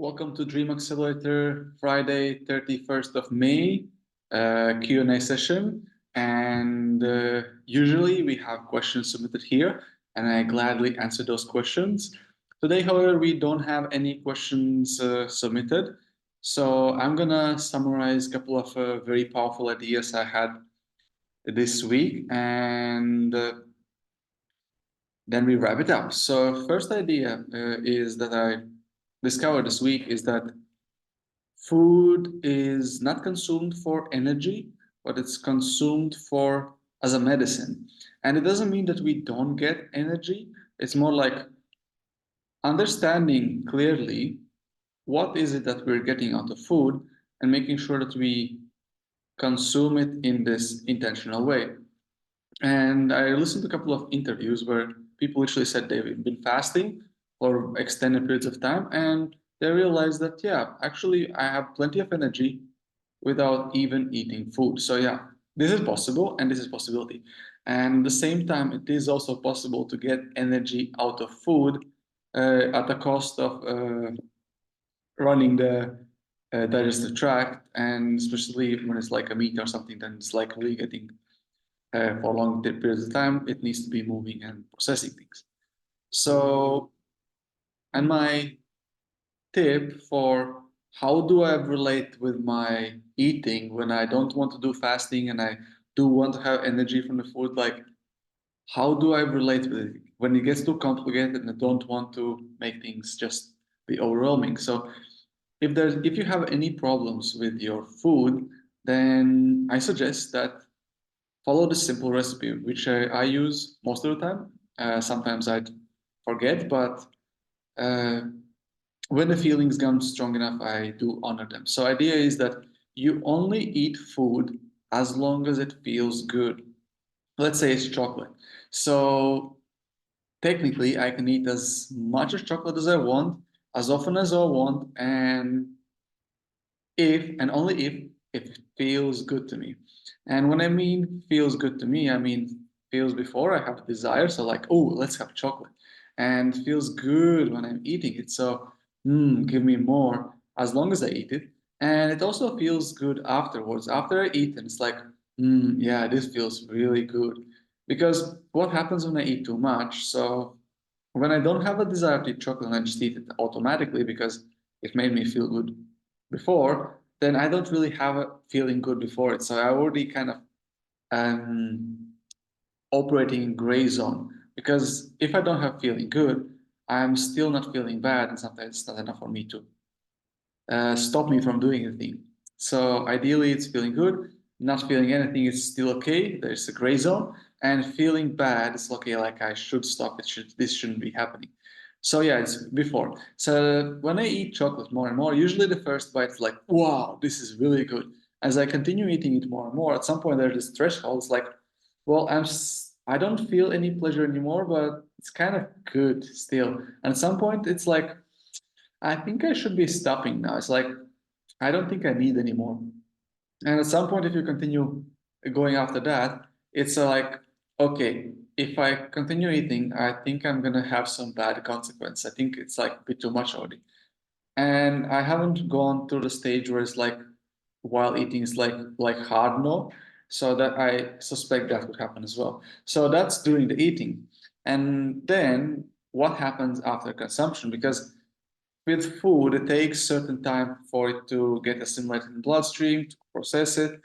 Welcome to Dream Accelerator, Friday, 31st of May, Q&A session. And usually we have questions submitted here, and I gladly answer those questions. Today, however, we don't have any questions submitted. So I'm gonna summarize a couple of very powerful ideas I had this week, and then we wrap it up. So first idea is that I discovered this week is that food is not consumed for energy, but it's consumed for as a medicine. And it doesn't mean that we don't get energy. It's more like understanding clearly what is it that we're getting out of food and making sure that we consume it in this intentional way. And I listened to a couple of interviews where people literally said they've been fasting for extended periods of time, and they realized that, yeah, actually, I have plenty of energy without even eating food. So, yeah, this is possible, and this is possibility. And at the same time, it is also possible to get energy out of food at the cost of running the digestive tract, and especially when it's like a meat or something, then it's like really getting for long periods of time, it needs to be moving and processing things. So, and my tip for how do I relate with my eating when I don't want to do fasting and I do want to have energy from the food, like how do I relate with it when it gets too complicated and I don't want to make things just be overwhelming. So if you have any problems with your food, then I suggest that follow the simple recipe, which I use most of the time. Sometimes I forget, but uh, when the feelings come strong enough, I do honor them. So idea is that you only eat food as long as it feels good. Let's say it's chocolate. So technically, I can eat as much as chocolate as I want, as often as I want, and if and only if it feels good to me. And when I mean feels good to me, I mean feels before I have desire. So like, oh, let's have chocolate, and feels good when I'm eating it. So, give me more as long as I eat it. And it also feels good afterwards. After I eat it, it's like, yeah, this feels really good. Because what happens when I eat too much? So when I don't have a desire to eat chocolate, I just eat it automatically because it made me feel good before, then I don't really have a feeling good before it. So I already kind of um, operating in gray zone because if I don't have feeling good, I'm still not feeling bad, and sometimes it's not enough for me to stop me from doing anything. So ideally, it's feeling good. Not feeling anything is still okay. There's a gray zone, and feeling bad is okay. Like I should stop. This shouldn't be happening. So yeah, it's before. So when I eat chocolate more and more, usually the first bite is like, wow, this is really good. As I continue eating it more and more, at some point there's this threshold. It's like, well, I don't feel any pleasure anymore, but it's kind of good still. And at some point, it's like, I think I should be stopping now. It's like, I don't think I need anymore. And at some point, if you continue going after that, it's like, okay, if I continue eating, I think I'm gonna have some bad consequence. I think it's like a bit too much already. And I haven't gone through the stage where it's like while eating is like hard no. So that I suspect that would happen as well. So that's during the eating. And then what happens after consumption? Because with food, it takes certain time for it to get assimilated in the bloodstream, to process it.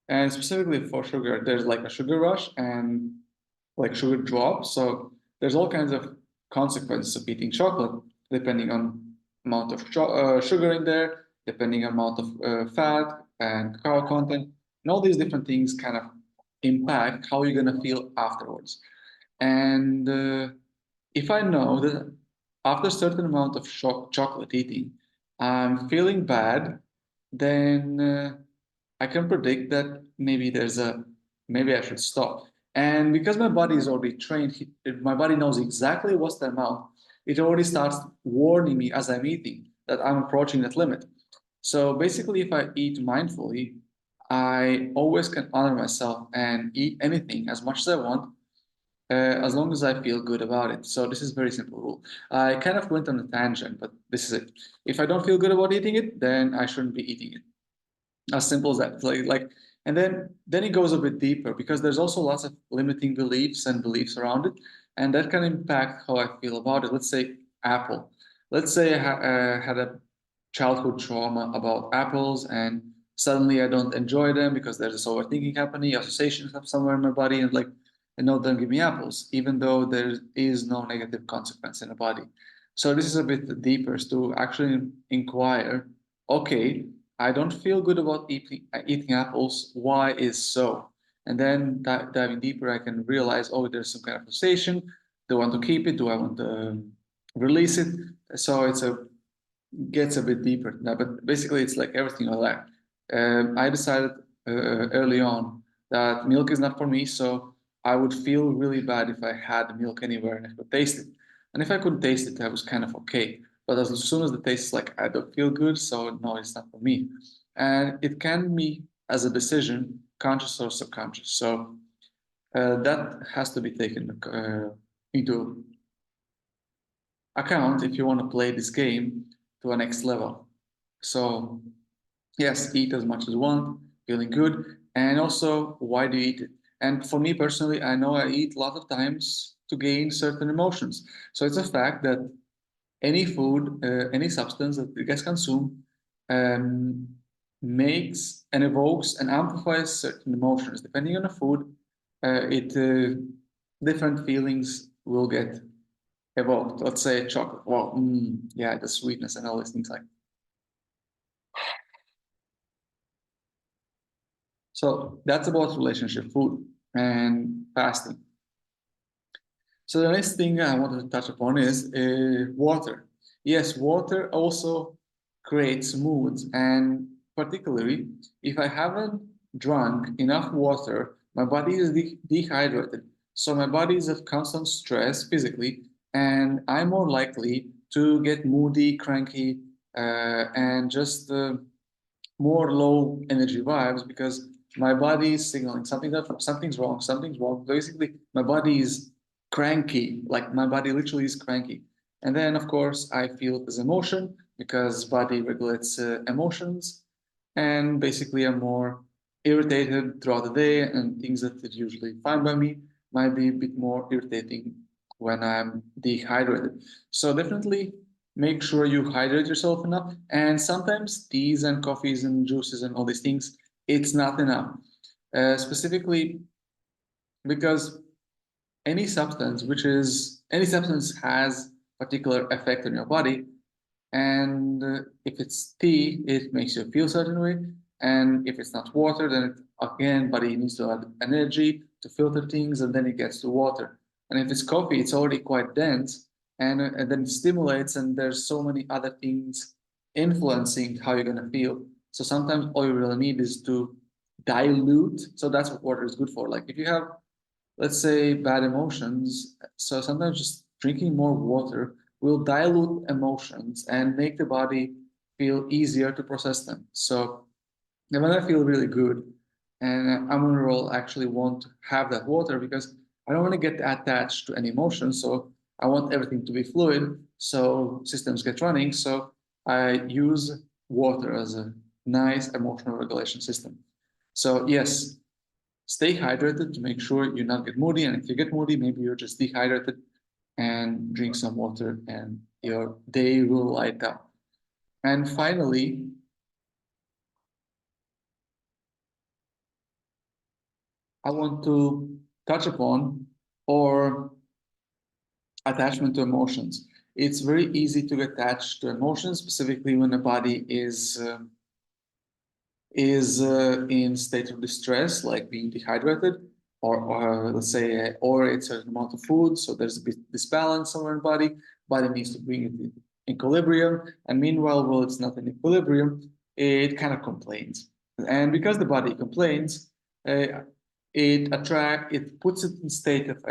And specifically for sugar, there's like a sugar rush and like sugar drop. So there's all kinds of consequences of eating chocolate, depending on amount of sugar in there, depending on amount of fat and cacao content, and all these different things kind of impact how you're gonna feel afterwards. And if I know that after a certain amount of chocolate eating, I'm feeling bad, then I can predict that maybe I should stop. And because my body is already trained, my body knows exactly what's the amount. It already starts warning me as I'm eating that I'm approaching that limit. So basically, if I eat mindfully, I always can honor myself and eat anything as much as I want as long as I feel good about it. So this is very simple rule. I kind of went on a tangent, but this is it. If I don't feel good about eating it, then I shouldn't be eating it. As simple as that. And then it goes a bit deeper because there's also lots of limiting beliefs and beliefs around it, and that can impact how I feel about it. Let's say apple. Let's say I had a childhood trauma about apples, and suddenly I don't enjoy them because there's this overthinking happening, associations have somewhere in my body, and like, and no, don't give me apples, even though there is no negative consequence in the body. So this is a bit deeper, is to actually inquire, okay, I don't feel good about eating apples. Why is so? And then diving deeper, I can realize, oh, there's some kind of association. Do I want to keep it? Do I want to release it? So it's a gets a bit deeper now, but basically it's like everything I like. I decided early on that milk is not for me, so I would feel really bad if I had milk anywhere and I could taste it. And if I couldn't taste it, I was kind of okay. But as soon as the taste is like, I don't feel good, so no, it's not for me. And it can be as a decision, conscious or subconscious. So that has to be taken into account if you want to play this game to a next level. So yes, eat as much as you want, feeling good, and also why do you eat it? And for me personally, I know I eat a lot of times to gain certain emotions. So it's a fact that any food, any substance that gets consumed, um, makes and evokes and amplifies certain emotions. Depending on the food, it different feelings will get evoked. Let's say chocolate. Well, yeah, the sweetness and all these things like. So that's about relationship, food, and fasting. So the next thing I wanted to touch upon is water. Yes, water also creates moods, and particularly if I haven't drunk enough water, my body is dehydrated. So my body is at constant stress physically, and I'm more likely to get moody, cranky, and just more low energy vibes because my body is signaling something's wrong, something's wrong. Basically, my body is cranky, like my body literally is cranky. And then, of course, I feel it as emotion because body regulates emotions. And basically, I'm more irritated throughout the day, and things that are usually fine by me might be a bit more irritating when I'm dehydrated. So definitely make sure you hydrate yourself enough. And sometimes teas and coffees and juices and all these things, it's not enough. Specifically because any substance has particular effect on your body, and if it's tea, it makes you feel a certain way. And if it's not water, then it, again, body needs to add energy to filter things, and then it gets to water. And if it's coffee, it's already quite dense, and then it stimulates, and there's so many other things influencing how you're gonna feel. So sometimes all you really need is to dilute. So that's what water is good for. Like if you have, let's say, bad emotions, so sometimes just drinking more water will dilute emotions and make the body feel easier to process them. So when I feel really good and I'm on a roll, I actually want to have that water because I don't want to get attached to any emotion. So I want everything to be fluid so systems get running. So I use water as a nice emotional regulation system. So yes, stay hydrated to make sure you not get moody. And if you get moody, maybe you're just dehydrated, and drink some water and your day will light up. And finally, I want to touch upon or attachment to emotions. It's very easy to get attached to emotions, specifically when the body is in state of distress, like being dehydrated, or let's say, or it's a certain amount of food, so there's a bit disbalance somewhere in the body. Body needs to bring it in equilibrium, and meanwhile, while it's not in equilibrium, it kind of complains. And because the body complains, uh, it puts it in state of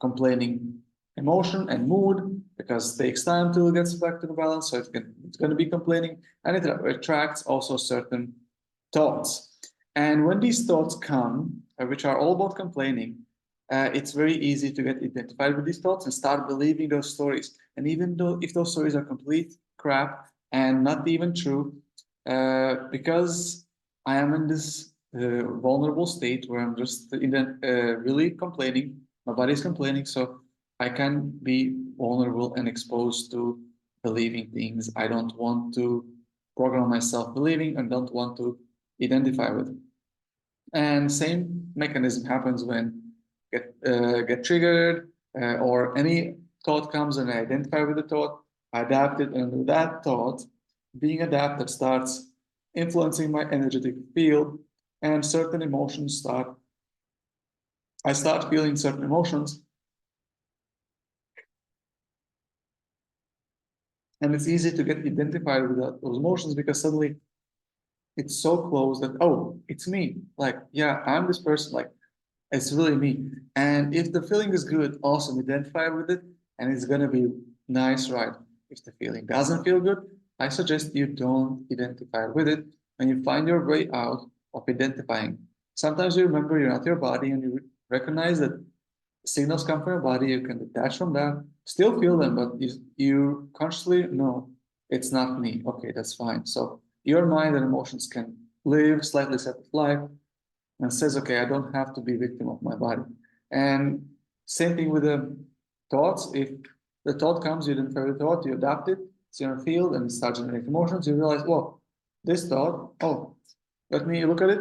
complaining emotion and mood because it takes time till it gets back to the balance. So it's going to be complaining, and it attracts also certain thoughts. And when these thoughts come, which are all about complaining, it's very easy to get identified with these thoughts and start believing those stories. And even though if those stories are complete crap and not even true, because I am in this vulnerable state where I'm just really complaining, my body's complaining, so I can be vulnerable and exposed to believing things I don't want to program myself believing and don't want to identify with. And same mechanism happens when get triggered or any thought comes and I identify with the thought, I adapt it, and that thought being adapted starts influencing my energetic field, and certain emotions start. I start feeling certain emotions, and it's easy to get identified with those emotions because suddenly it's so close that, oh, it's me. Like, yeah, I'm this person. Like, it's really me. And if the feeling is good, awesome, identify with it, and it's gonna be nice, right? If the feeling doesn't feel good, I suggest you don't identify with it and you find your way out of identifying. Sometimes you remember you're not your body and you recognize that signals come from your body, you can detach from that, still feel them, but you consciously know it's not me. Okay, that's fine. So your mind and emotions can live slightly separate life and says, okay, I don't have to be victim of my body. And same thing with the thoughts. If the thought comes, you identify the thought, you adapt it, it's in your field, and it starts generating emotions, you realize, well, this thought, oh, let me look at it,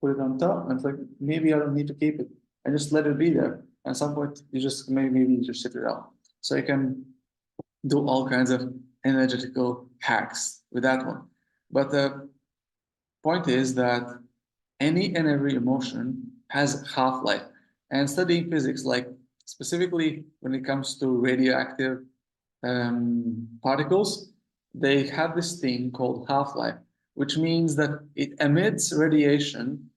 put it on top, and it's like, maybe I don't need to keep it. And just let it be there. At some point, you just maybe you just sit it out. So you can do all kinds of energetical hacks with that one. But the point is that any and every emotion has half-life. And studying physics, like specifically when it comes to radioactive particles, they have this thing called half-life, which means that it emits radiation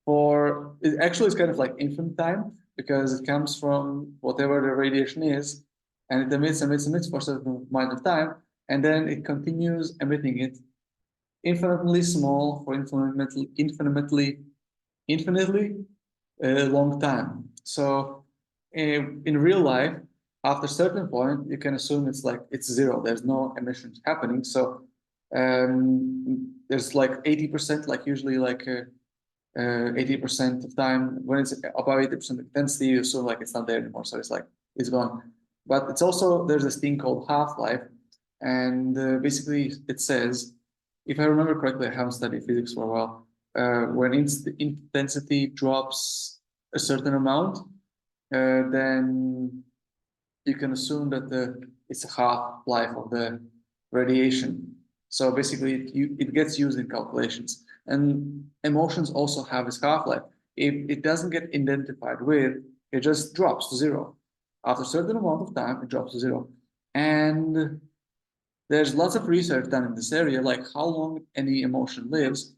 for, it actually is kind of like infinite time because it comes from whatever the radiation is, and it emits for a certain amount of time, and then it continues emitting it infinitely small for infinitely long time. So in real life, after a certain point, you can assume it's like it's zero. There's no emissions happening. So there's like 80%, like usually like 80% of time when it's above 80% intensity, you assume like it's not there anymore. So it's like it's gone. But it's also there's this thing called half-life, and basically it says, if I remember correctly, I haven't studied physics for a while. When intensity drops a certain amount, then you can assume that it's a half-life of the radiation. So basically, it gets used in calculations. And emotions also have its half-life. If it doesn't get identified with, it just drops to zero. After a certain amount of time, it drops to zero. And there's lots of research done in this area, like how long any emotion lives.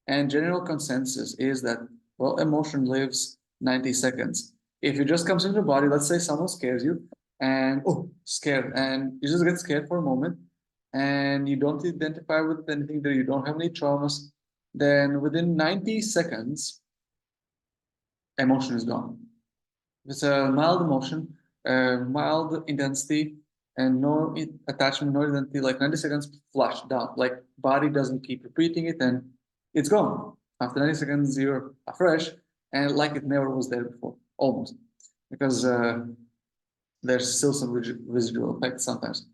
And general consensus is that, well, emotion lives 90 seconds. If it just comes into the body, let's say someone scares you and, oh, scared, and you just get scared for a moment and you don't identify with anything that you don't have any traumas, then within 90 seconds, emotion is gone. It's a mild emotion, mild intensity, and no attachment, no identity. Like 90 seconds, flash down. Like body doesn't keep repeating it, and it's gone. After 90 seconds, you're afresh, and like it never was there before, almost, because there's still some residual effects sometimes,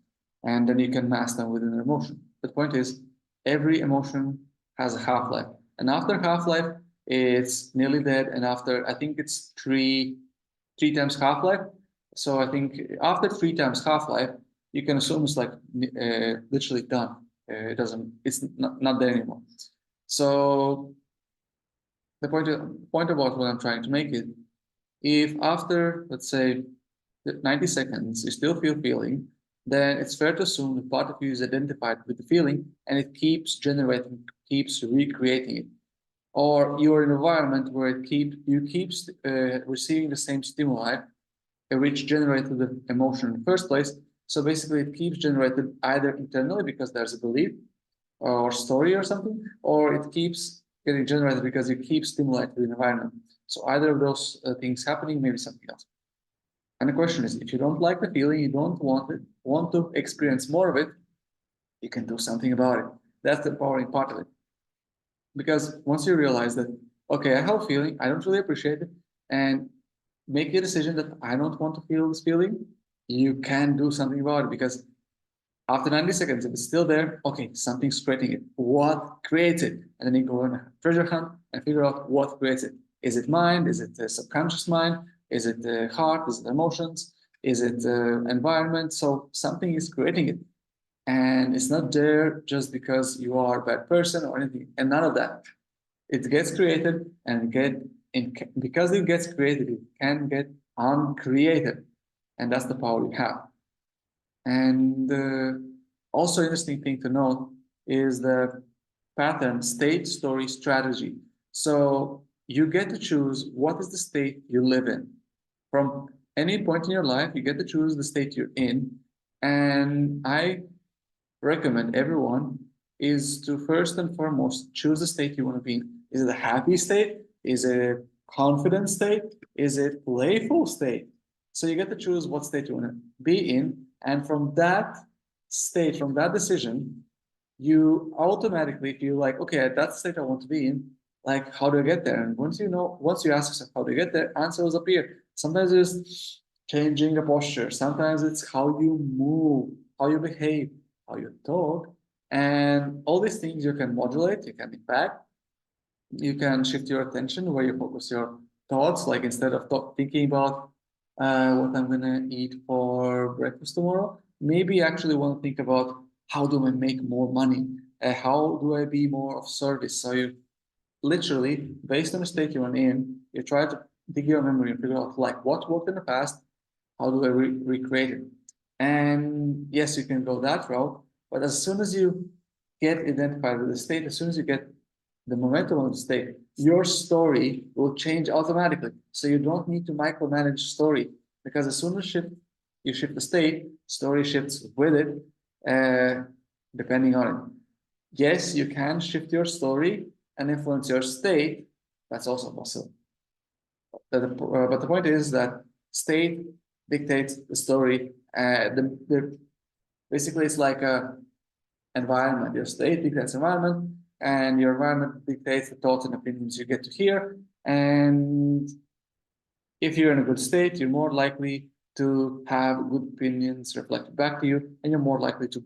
and then you can mask them within an emotion. The point is, every emotion has a half-life, and after half-life, it's nearly dead. And after I think it's three times half-life. So I think after three times half-life, you can assume it's like literally done. It doesn't. It's not there anymore. So the point about what I'm trying to make it, if after let's say 90 seconds you still feel feeling, then it's fair to assume the part of you is identified with the feeling and it keeps generating, keeps recreating it. Or you're in an environment where you keep receiving the same stimuli which generated the emotion in the first place. So basically, it keeps generated either internally because there's a belief or story or something, or it keeps getting generated because you keep stimulating the environment. So either of those things happening, maybe something else. And the question is, if you don't like the feeling, you don't want to experience more of it, you can do something about it. That's the empowering part of it. Because once you realize that, okay, I have a feeling, I don't really appreciate it, and make a decision that I don't want to feel this feeling, you can do something about it. Because after 90 seconds, if it's still there, okay, something's creating it. What creates it? And then you go on a treasure hunt and figure out what creates it. Is it mind? Is it the subconscious mind? Is it the heart? Is it emotions? Is it the environment? So something is creating it. And it's not there just because you are a bad person or anything, and none of that. It gets created and because it gets created, it can get uncreated. And that's the power you have. And also interesting thing to note is the pattern state, story, strategy. So you get to choose what is the state you live in. From any point in your life, you get to choose the state you're in. And I recommend everyone is to first and foremost choose the state you want to be in. Is it a happy state? Is it a confident state? Is it playful state? So you get to choose what state you want to be in, and from that state, from that decision, you automatically feel like, okay, that's the state I want to be in. Like, how do I get there? And once you ask yourself how do you get there, answers appear. Sometimes it's changing the posture. Sometimes it's how you move, how you behave, how you talk, and all these things you can modulate, you can impact, you can shift your attention where you focus your thoughts. Like instead of thinking about what I'm gonna eat for breakfast tomorrow, maybe actually want to think about how do I make more money, how do I be more of service. So you literally, based on the state you're in, you try to dig your memory and figure out like what worked in the past, how do I recreate it. And yes, you can go that route, but as soon as you get identified with the state, as soon as you get the momentum of the state, your story will change automatically. So you don't need to micromanage story, because as soon as you shift the state, story shifts with it, depending on it. Yes, you can shift your story and influence your state. That's also possible. But the point is that state dictates the story. Basically, it's like a environment. Your state dictates environment, and your environment dictates the thoughts and opinions you get to hear. And if you're in a good state, you're more likely to have good opinions reflected back to you, and you're more likely to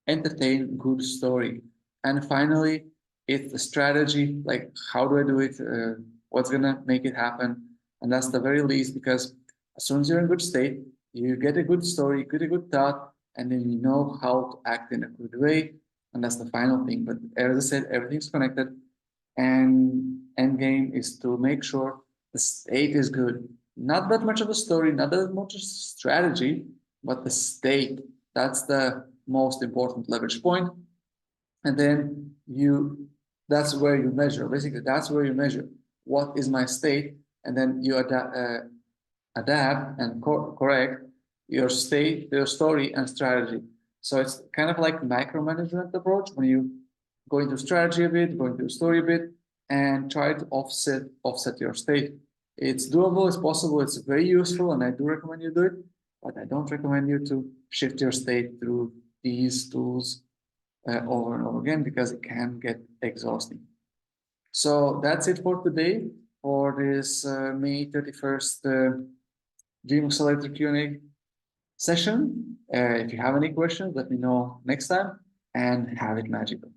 entertain good story. And finally, it's the strategy, like how do I do it? What's gonna make it happen? And that's the very least, because as soon as you're in good state, you get a good story, get a good thought, and then you know how to act in a good way. And that's the final thing. But as I said, everything's connected. And end game is to make sure the state is good. Not that much of a story, not that much of strategy, but the state. That's the most important leverage point. And then that's where you measure. Basically, that's where you measure what is my state, and then you adapt and correct your state, your story, and strategy. So it's kind of like micromanagement approach when you go into strategy a bit, go into story a bit, and try to offset your state. It's doable, it's possible, it's very useful, and I do recommend you do it, but I don't recommend you to shift your state through these tools over and over again, because it can get exhausting. So that's it for today, for this May 31st Dream Accelerator Q&A session. If you have any questions, let me know next time, and have it magical.